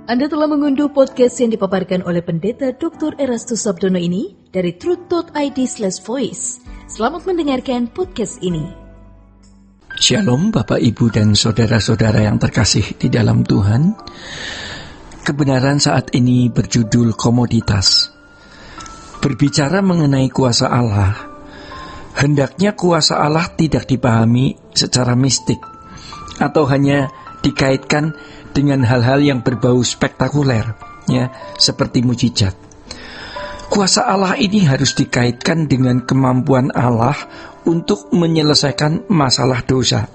Anda telah mengunduh podcast yang dipaparkan oleh Pendeta Dr. Erastus Sabdono ini dari truth.id/voice. Selamat mendengarkan podcast ini. Shalom Bapak Ibu dan saudara-saudara yang terkasih di dalam Tuhan. Kebenaran saat ini berjudul komoditas. Berbicara mengenai kuasa Allah, hendaknya kuasa Allah tidak dipahami secara mistik atau hanya dikaitkan dengan hal-hal yang berbau spektakuler, ya, seperti mujizat. Kuasa Allah ini harus dikaitkan dengan kemampuan Allah untuk menyelesaikan masalah dosa,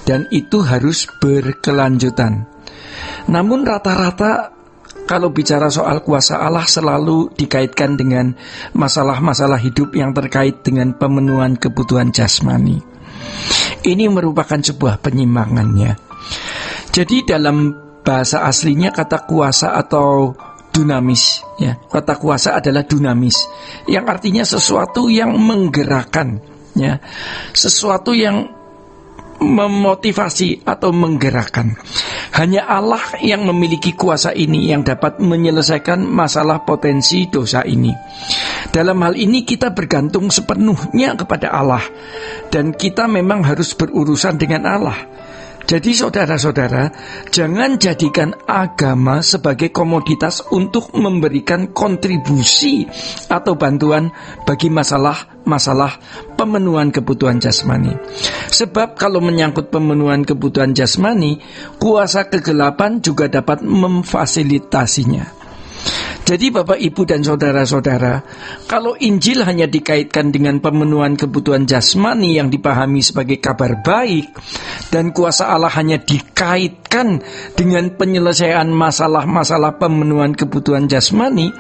dan itu harus berkelanjutan. Namun rata-rata kalau bicara soal kuasa Allah selalu dikaitkan dengan masalah-masalah hidup yang terkait dengan pemenuhan kebutuhan jasmani. Ini merupakan sebuah penyimpangannya. Jadi dalam bahasa aslinya kata kuasa atau dunamis, ya, kata kuasa adalah dunamis, yang artinya sesuatu yang menggerakkan, ya, sesuatu yang memotivasi atau menggerakkan. Hanya Allah yang memiliki kuasa ini yang dapat menyelesaikan masalah potensi dosa ini. Dalam hal ini kita bergantung sepenuhnya kepada Allah, dan kita memang harus berurusan dengan Allah. Jadi saudara-saudara, jangan jadikan agama sebagai komoditas untuk memberikan kontribusi atau bantuan bagi masalah pemenuhan kebutuhan jasmani. Sebab kalau menyangkut pemenuhan kebutuhan jasmani, kuasa kegelapan juga dapat memfasilitasinya. Jadi Bapak, Ibu, dan saudara-saudara, kalau Injil hanya dikaitkan dengan pemenuhan kebutuhan jasmani yang dipahami sebagai kabar baik, dan kuasa Allah hanya dikaitkan dengan penyelesaian masalah-masalah pemenuhan kebutuhan jasmani,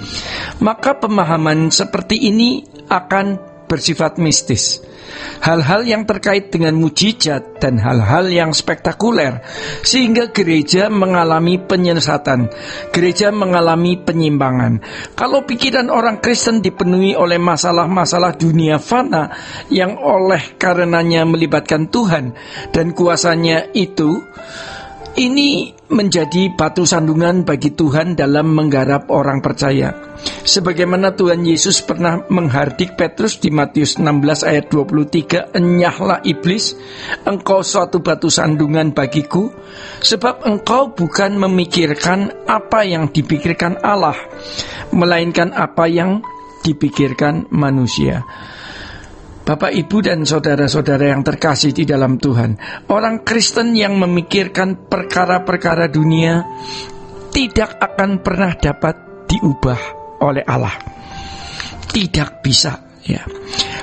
maka pemahaman seperti ini akan bersifat mistis. Hal-hal yang terkait dengan mujizat dan hal-hal yang spektakuler, sehingga gereja mengalami penyesatan, gereja mengalami penyimpangan. Kalau pikiran orang Kristen dipenuhi oleh masalah-masalah dunia fana yang oleh karenanya melibatkan Tuhan dan kuasanya itu, ini menjadi batu sandungan bagi Tuhan dalam menggarap orang percaya. Sebagaimana Tuhan Yesus pernah menghardik Petrus di Matius 16 ayat 23, "Enyahlah iblis, engkau suatu batu sandungan bagiku, sebab engkau bukan memikirkan apa yang dipikirkan Allah, melainkan apa yang dipikirkan manusia." Bapak, Ibu, dan saudara-saudara yang terkasih di dalam Tuhan, orang Kristen yang memikirkan perkara-perkara dunia tidak akan pernah dapat diubah oleh Allah. Tidak bisa, ya.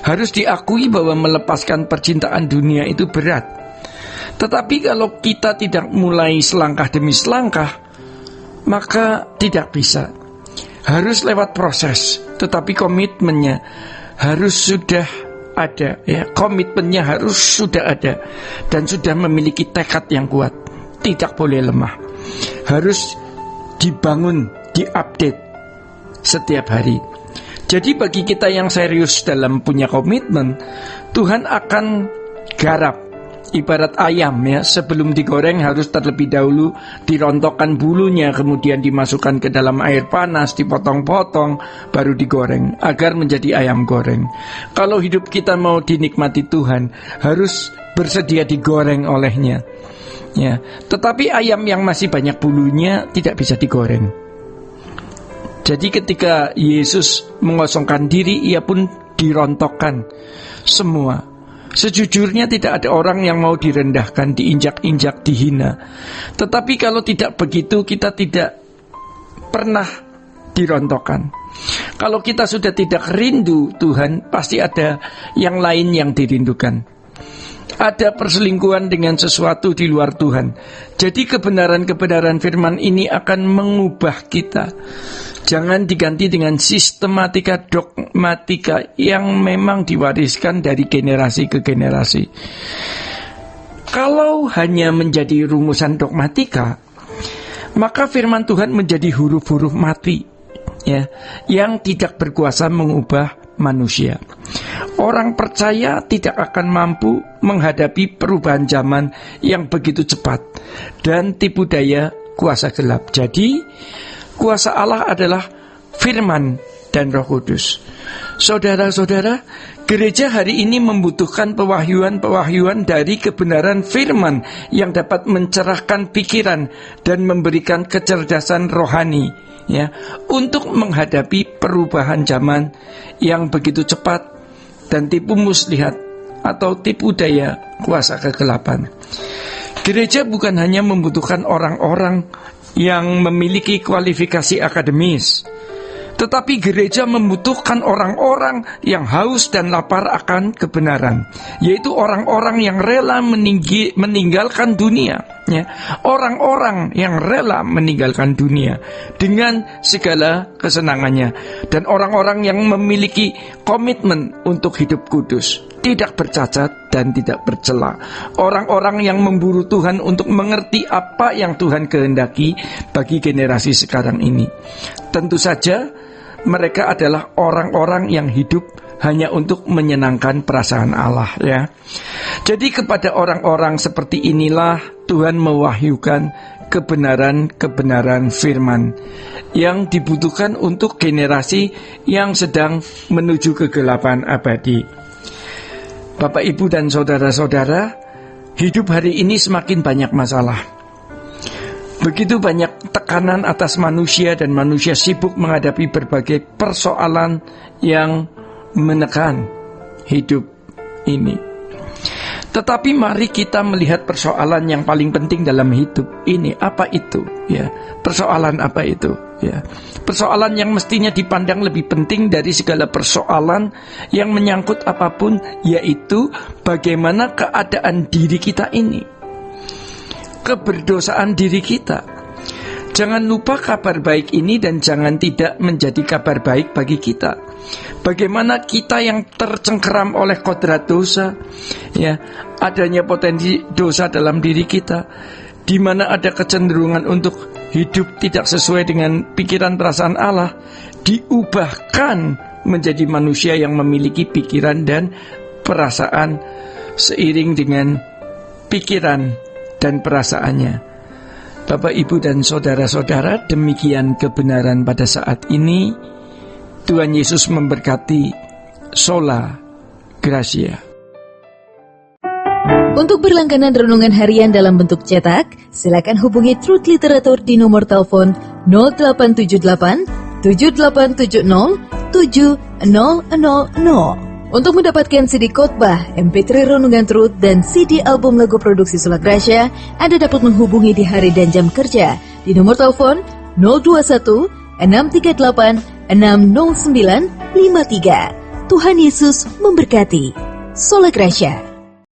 Harus diakui bahwa melepaskan percintaan dunia itu berat. Tetapi kalau kita tidak mulai selangkah demi selangkah, maka tidak bisa. Harus lewat proses, tetapi komitmennya harus sudah ada, ya, komitmennya harus sudah ada dan sudah memiliki tekad yang kuat, tidak boleh lemah, harus dibangun, diupdate setiap hari. Jadi bagi kita yang serius dalam punya komitmen, Tuhan akan garap. Ibarat ayam, ya, sebelum digoreng harus terlebih dahulu dirontokkan bulunya, kemudian dimasukkan ke dalam air panas, dipotong-potong, baru digoreng agar menjadi ayam goreng. Kalau hidup kita mau dinikmati Tuhan, harus bersedia digoreng olehnya, ya. Tetapi ayam yang masih banyak bulunya tidak bisa digoreng. Jadi ketika Yesus mengosongkan diri, ia pun dirontokkan semua. Sejujurnya tidak ada orang yang mau direndahkan, diinjak-injak, dihina. Tetapi kalau tidak begitu, kita tidak pernah dirontokkan. Kalau kita sudah tidak rindu Tuhan, pasti ada yang lain yang dirindukan. Ada perselingkuhan dengan sesuatu di luar Tuhan. Jadi kebenaran-kebenaran firman ini akan mengubah kita. Jangan diganti dengan sistematika dogmatika yang memang diwariskan dari generasi ke generasi. Kalau hanya menjadi rumusan dogmatika, maka firman Tuhan menjadi huruf-huruf mati, ya, yang tidak berkuasa mengubah manusia. Orang percaya tidak akan mampu menghadapi perubahan zaman yang begitu cepat dan tipu daya kuasa gelap. Jadi kuasa Allah adalah firman dan Roh Kudus. Saudara-saudara, gereja hari ini membutuhkan pewahyuan dari kebenaran firman yang dapat mencerahkan pikiran dan memberikan kecerdasan rohani, ya, untuk menghadapi perubahan zaman yang begitu cepat dan tipu muslihat atau tipu daya kuasa kegelapan. Gereja bukan hanya membutuhkan orang-orang yang memiliki kualifikasi akademis, tetapi gereja membutuhkan orang-orang yang haus dan lapar akan kebenaran, yaitu orang-orang yang rela meninggalkan dunia, ya. Orang-orang yang rela meninggalkan dunia dengan segala kesenangannya, dan orang-orang yang memiliki komitmen untuk hidup kudus, tidak bercacat dan tidak bercela. Orang-orang yang memburu Tuhan untuk mengerti apa yang Tuhan kehendaki bagi generasi sekarang ini. Tentu saja mereka adalah orang-orang yang hidup hanya untuk menyenangkan perasaan Allah, ya. Jadi kepada orang-orang seperti inilah Tuhan mewahyukan kebenaran-kebenaran firman yang dibutuhkan untuk generasi yang sedang menuju kegelapan abadi. Bapak, Ibu, dan saudara-saudara, hidup hari ini semakin banyak masalah. Begitu banyak tekanan atas manusia, dan manusia sibuk menghadapi berbagai persoalan yang menekan hidup ini. Tetapi mari kita melihat persoalan yang paling penting dalam hidup ini. Apa itu? Ya, persoalan apa itu? Ya, persoalan yang mestinya dipandang lebih penting dari segala persoalan yang menyangkut apapun, yaitu bagaimana keadaan diri kita ini, keberdosaan diri kita. Jangan lupa kabar baik ini dan jangan tidak menjadi kabar baik bagi kita. Bagaimana kita yang tercengkeram oleh kodrat dosa, ya, adanya potensi dosa dalam diri kita, di mana ada kecenderungan untuk hidup tidak sesuai dengan pikiran perasaan Allah, diubahkan menjadi manusia yang memiliki pikiran dan perasaan seiring dengan pikiran dan perasaannya. Bapak, Ibu, dan saudara-saudara, demikian kebenaran pada saat ini. Tuhan Yesus memberkati. Sola Gracia. Untuk berlangganan renungan harian dalam bentuk cetak, silakan hubungi Truth Literatur di nomor telepon 0878 7870 7000. Untuk mendapatkan CD khotbah, MP3 renungan Truth, dan CD album lagu produksi Sola Gracia, Anda dapat menghubungi di hari dan jam kerja di nomor telepon 021 638 60953. Tuhan Yesus memberkati. Sola Gracia.